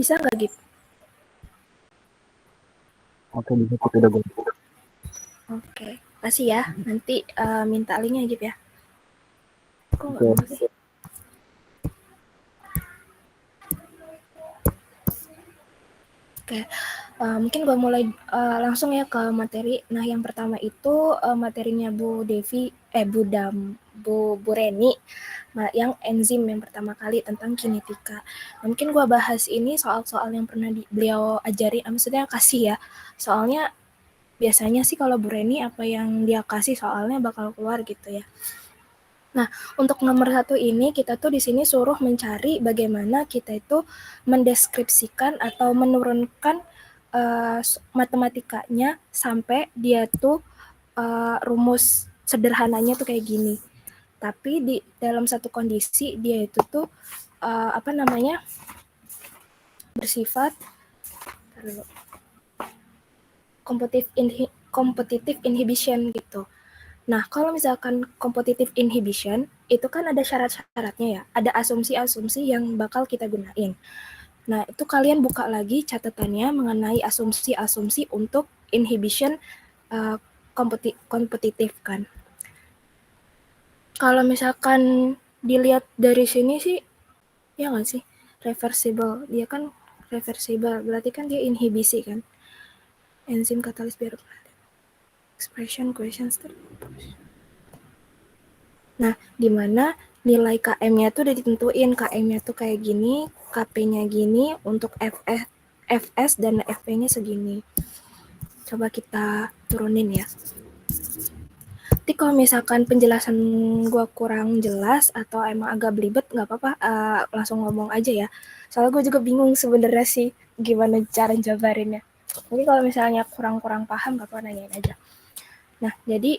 Bisa nggak, Gip? Oke, bisa kita udah gue. Oke, kasih ya. Nanti minta linknya, Gip ya. Kok nggak Oke. mau sih? Oke, mungkin gue mulai langsung ya ke materi. Nah, yang pertama itu materinya Bu Reni, yang enzim yang pertama kali tentang kinetika. Nah, mungkin gue bahas ini soal-soal yang pernah beliau ajari, maksudnya kasih ya. Soalnya biasanya sih kalau Bu Reni apa yang dia kasih soalnya bakal keluar gitu ya. Nah, untuk nomor 1 ini kita tuh di sini suruh mencari bagaimana kita itu mendeskripsikan atau menurunkan matematikanya sampai dia tuh rumus sederhananya tuh kayak gini. Tapi di dalam satu kondisi dia itu tuh bersifat competitive inhibition gitu. Nah, kalau misalkan competitive inhibition, itu kan ada syarat-syaratnya ya, ada asumsi-asumsi yang bakal kita gunain. Nah, itu kalian buka lagi catatannya mengenai asumsi-asumsi untuk inhibition kompetitif kan. Kalau misalkan dilihat dari sini sih, ya nggak sih, reversible, dia kan reversible, berarti kan dia inhibisi kan. Enzim katalis biar expression questions. Nah, di mana nilai KM-nya tuh udah ditentuin, KM-nya tuh kayak gini, KP-nya gini, untuk FS dan FP-nya segini. Coba kita turunin ya. Nanti kalau misalkan penjelasan gue kurang jelas atau emang agak belibet, nggak apa-apa, langsung ngomong aja ya. Soalnya gue juga bingung sebenarnya sih gimana cara jabarinnya. Jadi kalau misalnya kurang-kurang paham, nggak apa-apa nanyain aja. Nah, jadi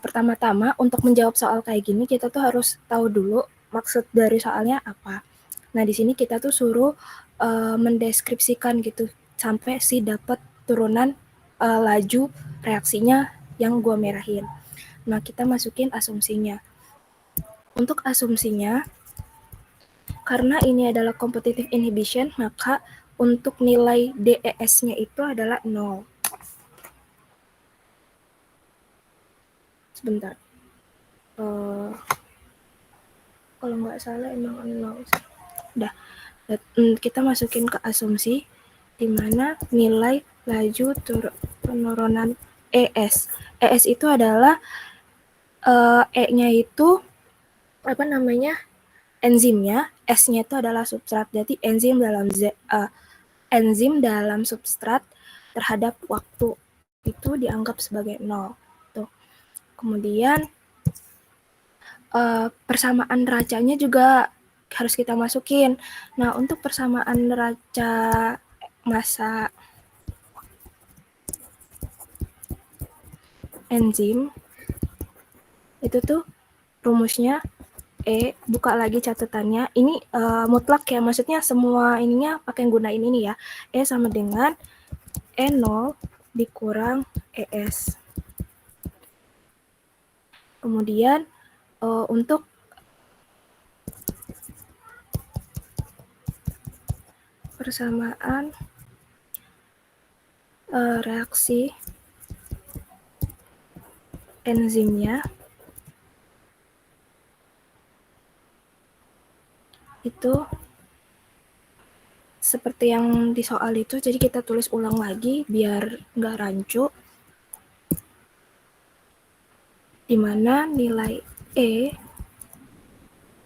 pertama-tama untuk menjawab soal kayak gini, kita tuh harus tahu dulu maksud dari soalnya apa. Nah, di sini kita tuh suruh mendeskripsikan gitu, sampai si dapat turunan laju reaksinya yang gue merahin. Nah, kita masukin asumsinya. Untuk asumsinya, karena ini adalah competitive inhibition, maka untuk nilai DES-nya itu adalah 0. Sebentar. Kalau nggak salah emang 0. Udah. Kita masukin ke asumsi di mana nilai laju penurunan ES. ES itu adalah E-nya itu apa namanya? Enzimnya, S-nya itu adalah substrat. Jadi enzim dalam substrat terhadap waktu itu dianggap sebagai 0. Tuh. Kemudian persamaan racanya juga harus kita masukin. Nah, untuk persamaan raca massa enzim itu tuh rumusnya buka lagi catatannya. Ini mutlak ya, maksudnya semua ininya pakai gunain ini ya. E sama dengan E0 dikurang ES. Kemudian untuk persamaan reaksi enzimnya itu seperti yang di soal itu, jadi kita tulis ulang lagi biar nggak rancu, di mana nilai E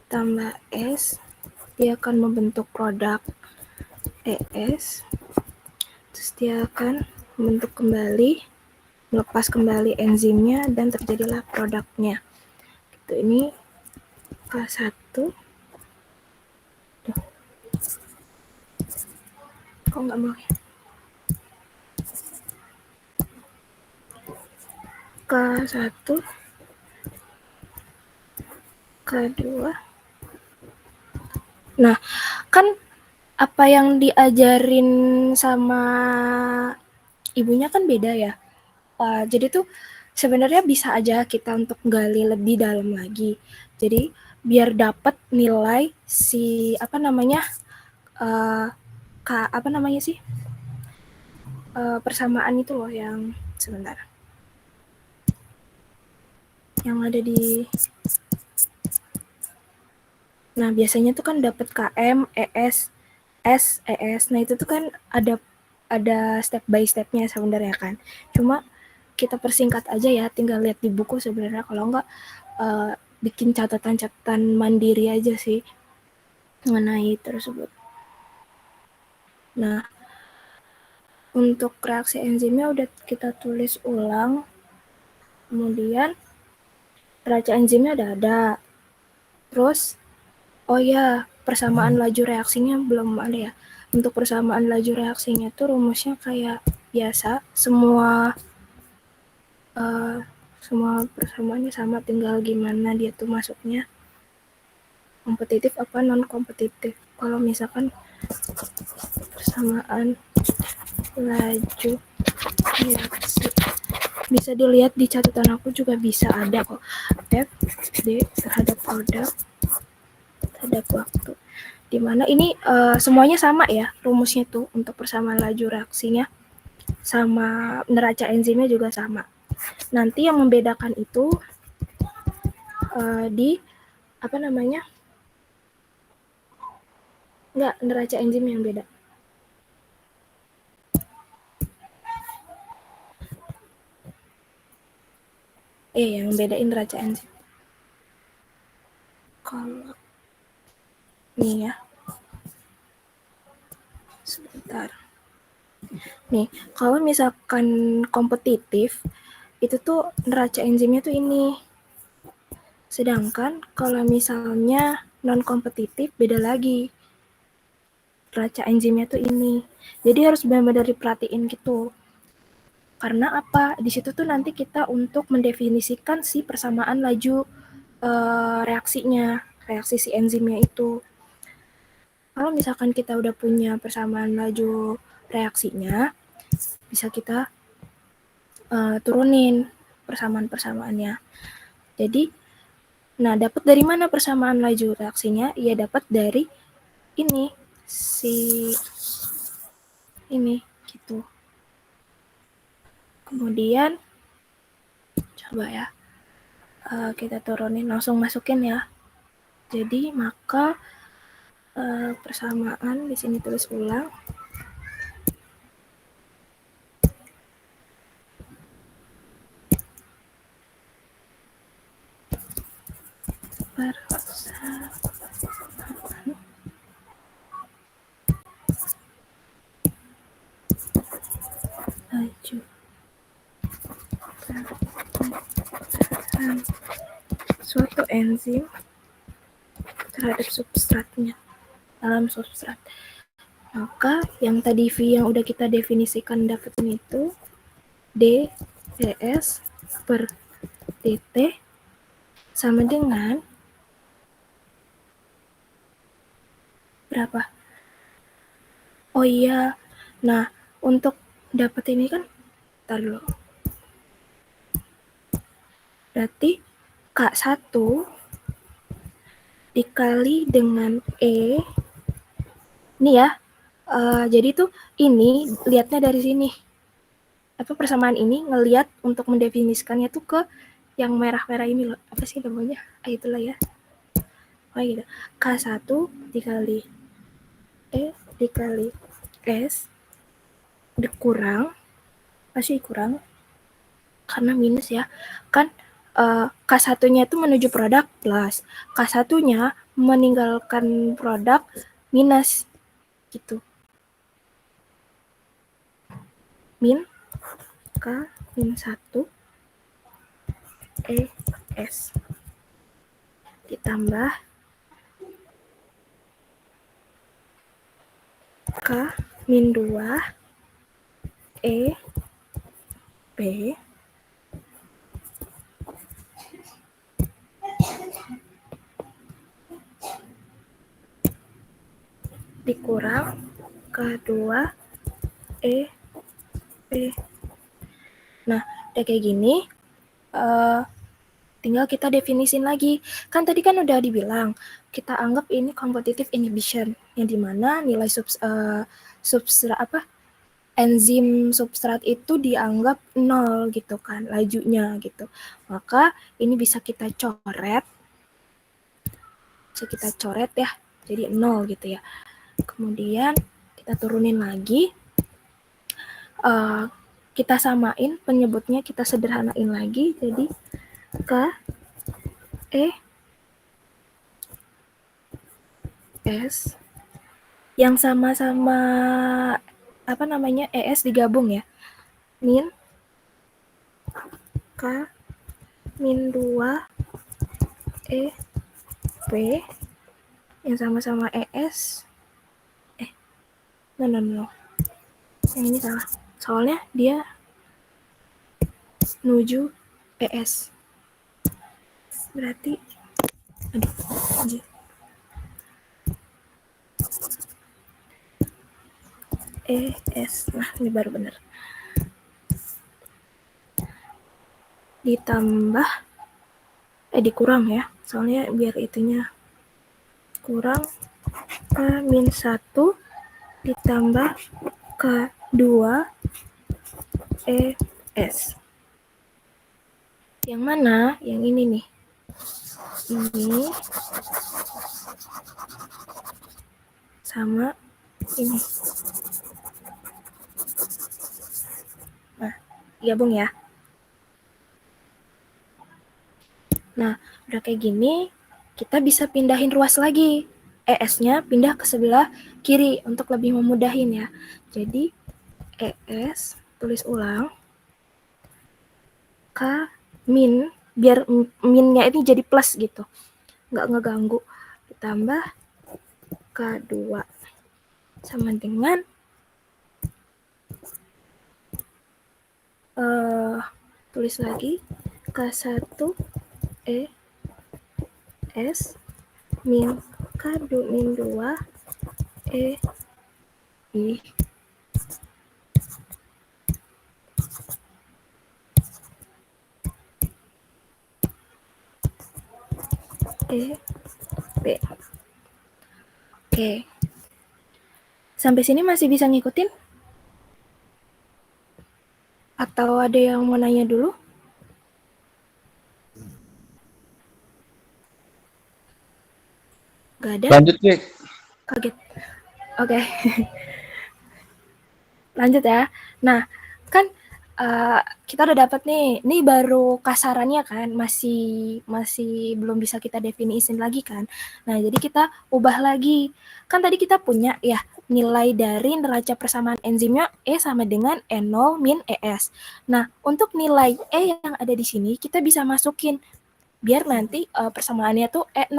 tambah S dia akan membentuk produk ES, terus dia akan membentuk kembali, melepas kembali enzimnya, dan terjadilah produknya. Gitu, ini kelas 1. Kok nggak mau ya? Kelas 1, kedua. Nah, kan apa yang diajarin sama ibunya kan beda ya. Jadi tuh sebenarnya bisa aja kita untuk gali lebih dalam lagi. Jadi biar dapat nilai si apa namanya apa namanya sih? Persamaan itu loh yang sebentar. Yang ada di Nah, biasanya tuh kan dapat KM, ES, S, ES. Nah, itu tuh kan ada step by stepnya sebenarnya kan. Cuma kita persingkat aja ya, tinggal lihat di buku sebenarnya. Kalau enggak bikin catatan-catatan mandiri aja sih mengenai tersebut. Nah, untuk reaksi enzimnya udah kita tulis ulang. Kemudian neraca enzimnya udah ada. Terus, oh ya, persamaan laju reaksinya belum ada ya. Untuk persamaan laju reaksinya tuh rumusnya kayak biasa, semua persamaannya sama, tinggal gimana dia tuh masuknya, kompetitif apa non kompetitif. Kalau misalkan persamaan laju reaksi bisa dilihat di catatan aku juga bisa ada kok, F D terhadap produk terhadap waktu, dimana ini semuanya sama ya rumusnya tuh. Untuk persamaan laju reaksinya sama neraca enzimnya juga sama. Nanti yang membedakan itu di apa namanya, enggak, neraca enzim yang beda. Yang bedain neraca enzim. Kalau nih ya, sebentar. Nih, kalau misalkan kompetitif, itu tuh neraca enzimnya tuh ini. Sedangkan kalau misalnya non kompetitif beda lagi. Neraca enzimnya tuh ini. Jadi harus benar-benar diperhatiin gitu. Karena apa? Di situ tuh nanti kita untuk mendefinisikan si persamaan laju reaksinya, reaksi si enzimnya itu. Kalau misalkan kita udah punya persamaan laju reaksinya, bisa kita turunin persamaan-persamaannya. Jadi, nah dapat dari mana persamaan laju reaksinya? Ya dapat dari ini, ini gitu. Kemudian coba ya, kita turunin, langsung masukin ya. Jadi maka persamaan di sini tulis ulang. Persamaan laju suatu enzim terhadap substratnya dalam substrat. Maka yang tadi V yang udah kita definisikan dapetin itu D ds per dt sama dengan berapa? Oh iya, nah untuk dapet ini kan, ntar dulu. Berarti K1 dikali dengan E, ini ya, jadi tuh ini lihatnya dari sini. Apa persamaan ini ngelihat untuk mendefinisikannya tuh ke yang merah-merah ini loh. Apa sih namanya? Itulah ya. Oh gitu. K1 dikali E dikali S dikurang, pasti kurang karena minus ya. Kan K1-nya itu menuju produk plus, K1-nya meninggalkan produk minus gitu. Min K min 1 ES ditambah K min 2 B dikurang K2 B. Nah, udah kayak gini, tinggal kita definisin lagi. Kan tadi kan udah dibilang, kita anggap ini competitive inhibition, yang dimana nilai enzim substrat itu dianggap 0 gitu kan, lajunya gitu. Maka ini bisa kita coret ya, jadi 0 gitu ya. Kemudian kita turunin lagi, kita samain penyebutnya, kita sederhanain lagi, jadi KES yang sama-sama ES digabung ya, min K min 2 EP yang sama-sama ES. No. Yang ini salah. Soalnya dia menuju ES. Berarti ES. Nah, ini baru benar. Ditambah dikurang ya. Soalnya biar itunya kurang K-1 ditambah K2 ES. Yang mana? Yang ini nih. Ini sama ini. Nah, gabung ya. Nah, udah kayak gini, kita bisa pindahin ruas lagi. ES-nya pindah ke sebelah kiri untuk lebih memudahin ya. Jadi, ES, tulis ulang, K min, biar minnya ini jadi plus gitu. Nggak ngeganggu. Ditambah K2 sama dengan tulis lagi K1 ES min K2 min 2 I B. Oke. Sampai sini masih bisa ngikutin? Atau ada yang mau nanya dulu? Gak ada? Lanjut, Cik. Kaget. Oke. Lanjut ya. Nah, kan kita udah dapat nih. Ini baru kasarannya kan, masih belum bisa kita definisin lagi kan. Nah, jadi kita ubah lagi. Kan tadi kita punya ya nilai dari neraca persamaan enzimnya E sama dengan E0 min ES. Nah, untuk nilai E yang ada di sini kita bisa masukin biar nanti persamaannya tuh E0.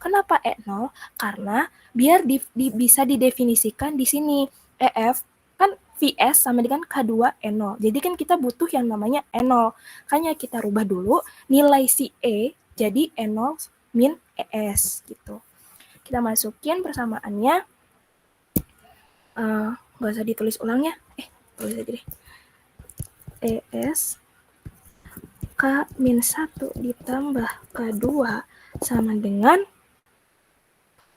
Kenapa E0? Karena biar bisa didefinisikan di sini EF kan VS sama dengan K2 E0. Jadi kan kita butuh yang namanya E0. Makanya kita rubah dulu nilai si E jadi E0 min ES gitu. Kita masukin persamaannya. Nggak usah ditulis ulangnya. Tulis aja deh. ES K-1 ditambah K2 sama dengan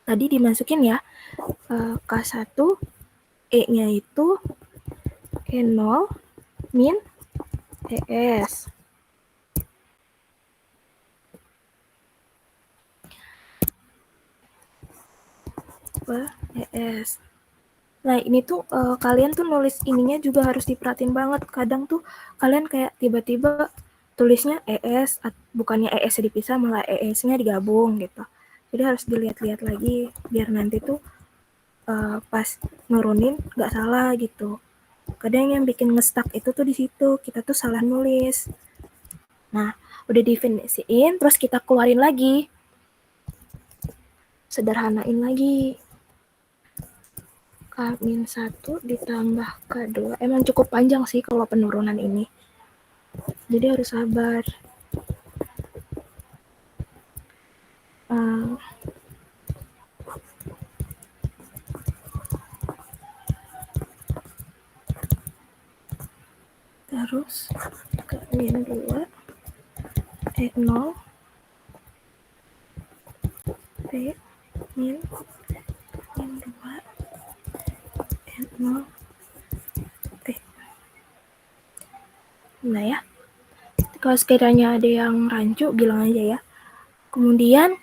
tadi dimasukin ya K1 E-nya itu E0 min ES. ES. Nah, ini tuh kalian tuh nulis ininya juga harus diperhatiin banget. Kadang tuh kalian kayak tiba-tiba tulisnya ES, bukannya ES dipisah, malah ES-nya digabung gitu. Jadi harus dilihat-lihat lagi, biar nanti tuh pas nurunin nggak salah gitu. Kadang yang bikin ngestak itu tuh di situ, kita tuh salah nulis. Nah, udah definisiin, terus kita keluarin lagi. Sederhanain lagi. K-1 ditambah K2. Emang cukup panjang sih kalau penurunan ini. Jadi harus sabar. Terus K-2 E0 P min 2 N0 P. Nah ya, kalau sekiranya ada yang rancu bilang aja ya. Kemudian,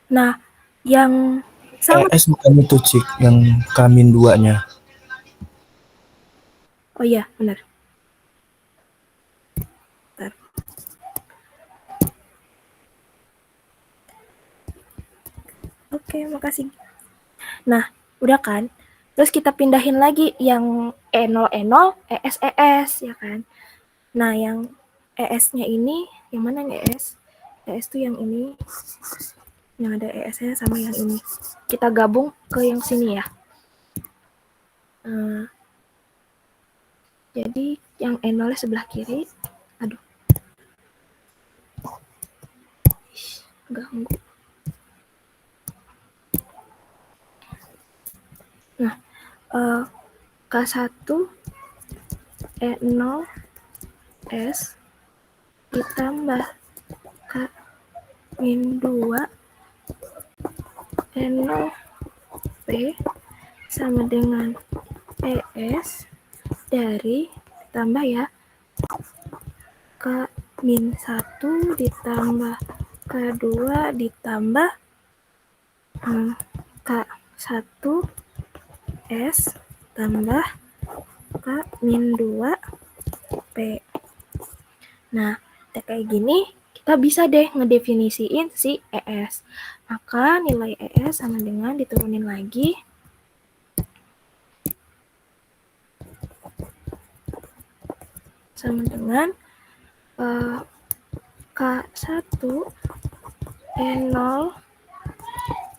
nah yang sama. ES bukan itu Cik, yang Kamin 2-nya. Oh iya, benar. Bentar. Oke, makasih. Nah, udah kan? Terus kita pindahin lagi yang E0 E0, ES ES ya kan. Nah, yang ES-nya ini yang mana yang ES? ES tuh yang ini. Yang ada ES-nya sama yang ini. Kita gabung ke yang sini ya. Jadi yang E0 sebelah kiri. Aduh. Ganggu. Nah, K1 E0 S ditambah K min 2 N0 P sama dengan ES dari tambah ya K min 1 ditambah K2 ditambah K1 S tambah K min 2 P. Nah, kayak gini kita bisa deh ngedefinisiin si ES. Maka nilai ES sama dengan diturunin lagi sama dengan K1 E0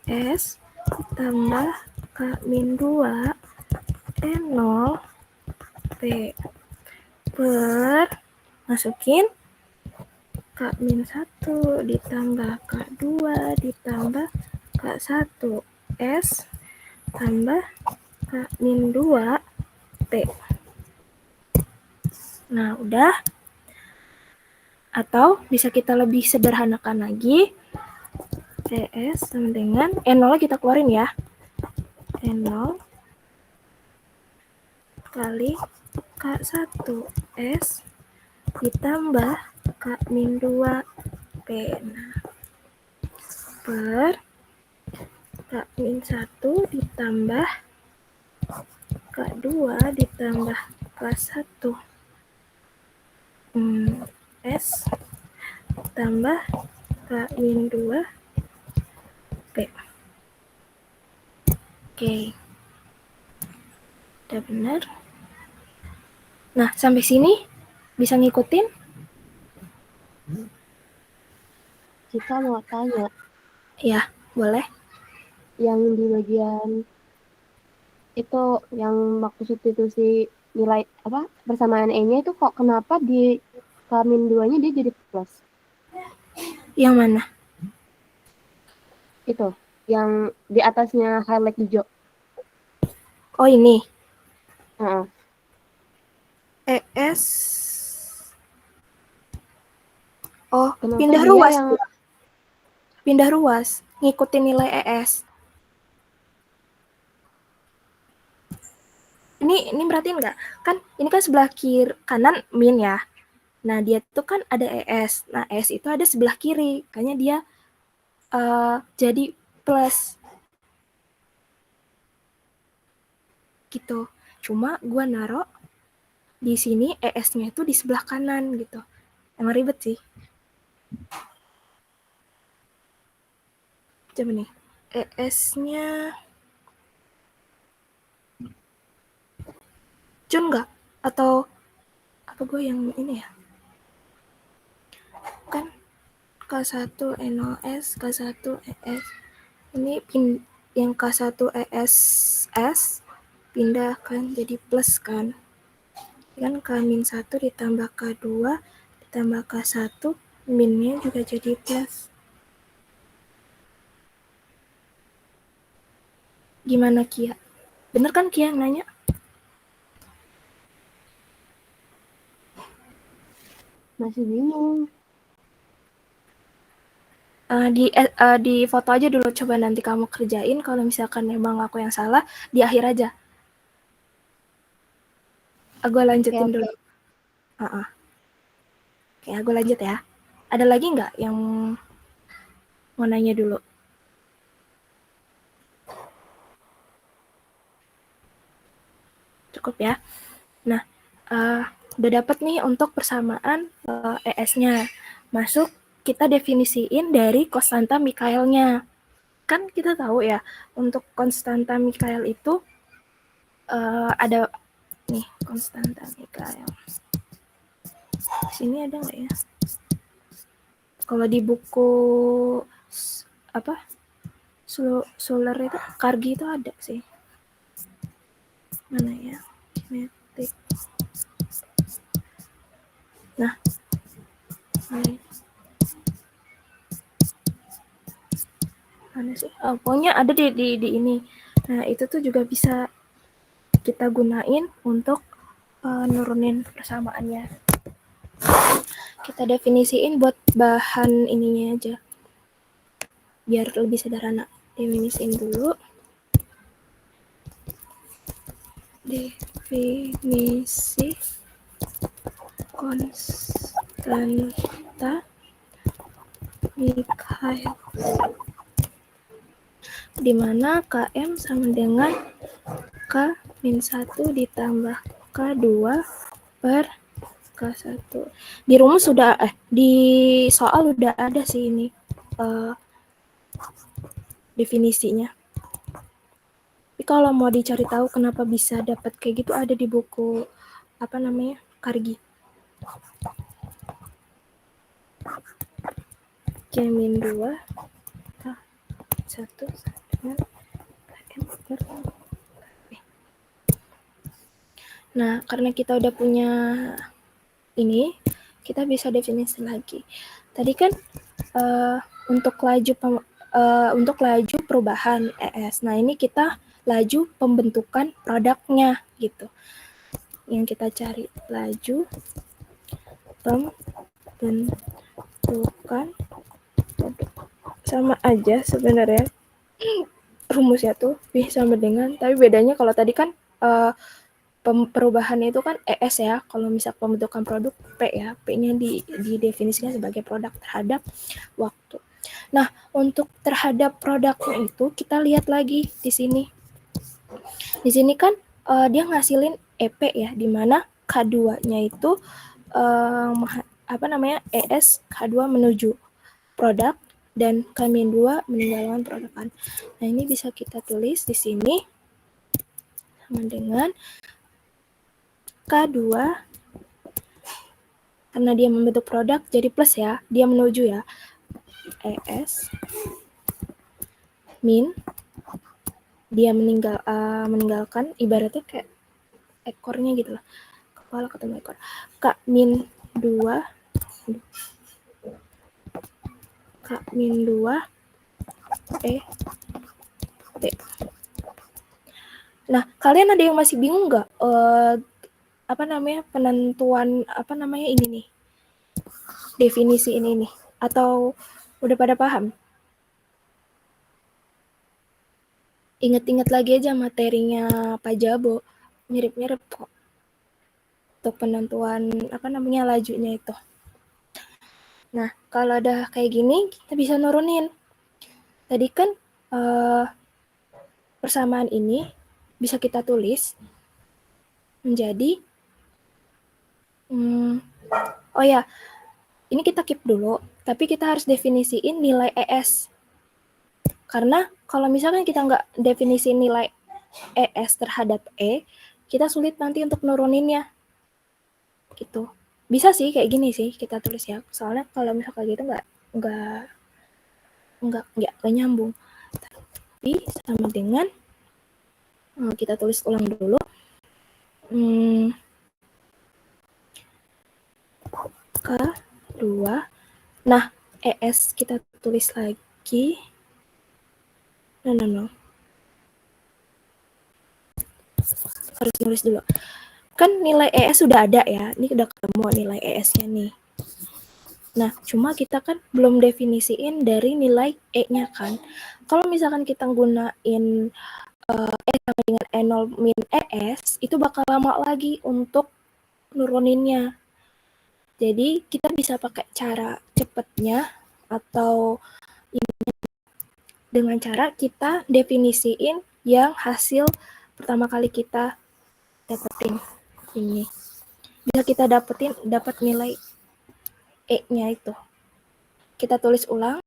S tambah K min 2 E0 P per masukin K min 1 ditambah K2 ditambah K1 S tambah K min 2 P. Nah, udah. Atau bisa kita lebih sederhanakan lagi. ES sama dengan N0 kita keluarin ya. N0 kali K1 S ditambah K min 2 P. Nah, per K min 1 ditambah K2 ditambah K1 S tambah K min 2 P. Oke. Udah benar. Nah, sampai sini bisa ngikutin? Cika mau tanya, Ya, boleh. yang di bagian itu yang waktu substitusi nilai apa persamaan E-nya itu kok kenapa di K-2 nya dia jadi plus? Yang mana? Itu yang di atasnya highlight hijau. Oh, ini. Heeh. ES. Oh, Kenapa pindah dia ruas. yang Pindah ruas. Ngikutin nilai ES. Ini berarti enggak? Kan ini kan sebelah kiri kanan min ya. Nah, dia tuh kan ada ES. Nah, ES itu ada sebelah kiri. Kayaknya dia jadi plus. Gitu. Cuma gue naruh di sini ES-nya itu di sebelah kanan gitu. Emang ribet sih. Coba nih. ES-nya Jun nggak? Atau apa gue yang ini ya? Kan K1 NOS, K1 ES. Ini yang K1 ESS pindahkan jadi plus kan. Kan K-1 ditambah K2 ditambah K1 minnya juga jadi plus. Gimana Kia? Bener kan Kia yang nanya? masih bingung? Di foto aja dulu, coba nanti kamu kerjain. Kalau misalkan memang aku yang salah, di akhir aja. Aku lanjutin Oke. dulu. Oke, aku lanjut ya. Ada lagi nggak yang mau nanya dulu? Cukup ya. Nah, udah dapat nih untuk persamaan ES-nya. Masuk, kita definisiin dari konstanta Mikhaelnya. Kan kita tahu ya, untuk konstanta Mikhael itu ada nih, konstanta Mikhael. Sini ada nggak ya? Kalau di buku apa solar itu Kargi itu ada sih. Mana ya? Kinetik. Nah, mana sih? Oh, pokoknya ada di ini. Nah, itu tuh juga bisa kita gunain untuk nurunin persamaannya. Kita definisiin buat bahan ininya aja. Biar lebih sederhana. Definisiin dulu. Definisi konstanta Mikhael, di mana Km sama dengan K-1 ditambah K2 per K1. Di rumus sudah, di soal udah ada sih ini definisinya. Tapi kalau mau dicari tahu kenapa bisa dapat kayak gitu, ada di buku Kargi. K-2 K1 dengan Km per. Nah, karena kita udah punya ini, kita bisa definisi lagi. Tadi kan untuk laju perubahan ES. Nah, ini kita laju pembentukan produknya gitu. Yang kita cari laju pembentukan produk. Sama aja sebenarnya rumusnya tuh V sama dengan, tapi bedanya kalau tadi kan perubahannya itu kan ES ya, kalau misal pembentukan produk P ya, P-nya didefinisikan sebagai produk terhadap waktu. Nah, untuk terhadap produknya itu kita lihat lagi di sini. Di sini kan dia ngasilin EP ya, di mana K2-nya itu ES K2 menuju produk dan K-2 meninggalkan produk kan. Nah, ini bisa kita tulis di sini sama dengan K2 karena dia membentuk produk jadi plus ya, dia menuju ya. ES min dia meninggalkan, ibaratnya kayak ekornya gitu lah, kepala ketemu ekor. K-2 T. Nah, kalian ada yang masih bingung nggak penentuan ini nih, definisi ini nih, atau udah pada paham? Ingat-ingat lagi aja materinya Pak Jabo, mirip-mirip kok untuk penentuan lajunya itu. Nah, kalau udah kayak gini, kita bisa nurunin. Tadi kan persamaan ini bisa kita tulis menjadi oh ya, ini kita keep dulu, tapi kita harus definisiin nilai ES. Karena kalau misalkan kita nggak definisi nilai ES terhadap E, kita sulit nanti untuk nuruninnya. Gitu. Bisa sih kayak gini sih kita tulis ya. Soalnya kalau misalkan gitu nggak nyambung. Tapi sama dengan kita tulis ulang dulu. K2. Nah, ES kita tulis lagi. No. Harus tulis dulu. Kan nilai ES sudah ada ya. Ini udah ketemu nilai ES-nya nih. Nah, cuma kita kan belum definisiin dari nilai E-nya kan. Kalau misalkan kita gunain E sama dengan E0 min ES, itu bakal lama lagi untuk nuruninnya. Jadi kita bisa pakai cara cepatnya atau dengan cara kita definisiin yang hasil pertama kali kita dapetin ini. Bisa kita dapat nilai E-nya itu. Kita tulis ulang.